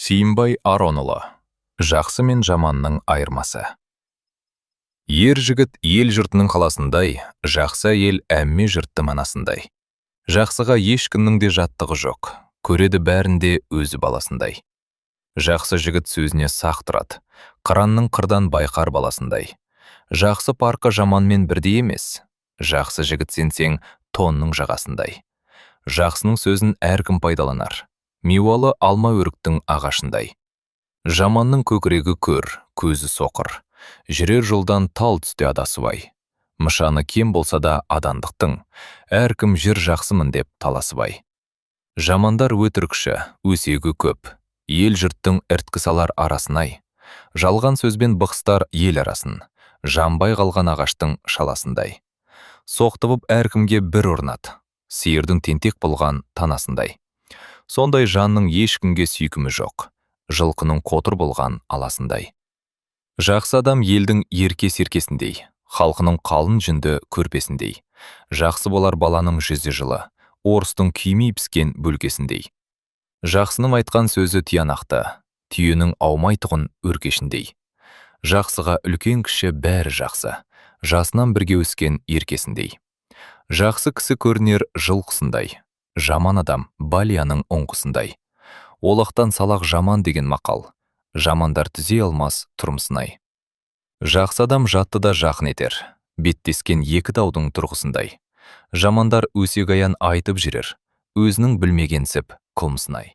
Сүйінбай Аронұлы. Жақсы мен жаманның айырмасы. Ер жігіт ел жұртының қаласындай, жақсы әйел әмме жұртты манасындай. Жақсыға ешкімнің де жаттығы жоқ, көреді бәрінде өзі баласындай. Жақсы жігіт сөзіне сақ тұрады, қыранның қырдан байқар баласындай. Жақсы парқы жаманмен бірдей емес, жақсы жігіт сенсең тонның жағасындай. Жақсының сөзін әркім пайдаланар, миуалы алма өріктің ағашындай. Жаманның көкірегі көр, көзі соқыр, жүрер жолдан тал түсте адасыбай. Мышаны кем болса да адандықтың, әркім жер жақсымын деп таласыбай. Жамандар өтірікші, өсегі көп, ел жұрттың ірткі салар арасынай. Жалған сөзбен бықстар ел арасын, жанбай қалған ағаштың шаласындай. Соқтыбып әркімге бір орнат, сиырдың тентек болған танасындай. Сондай жанның ешкімге сүйкімі жоқ, жылқының қотыр болған аласындай. Жақсы адам елдің ерке серкесіндей, халқының қалың жүнді көрпесіндей. Жақсы болар баланың жүзі жылы, орыстың күймей піскен бөлкесіндей. Жақсының айтқан сөзі тиянақты, түйенің аумайтұғын өркешіндей. Жақсыға үлкен кіші бәрі жақсы, жасынан бірге өскен еркесіндей. Жақсы кісі көрінер жылқысындай, жаман адам балияның оңқысындай. Олақтан салақ жаман деген мақал, жамандар түзе алмас тұрмысынай. Жақсы адам жатты да жақын етер, беттескен екі даудың тұрғысындай. Жамандар өсек аян айтып жүрер, өзінің білмеген сіп қылмысынай.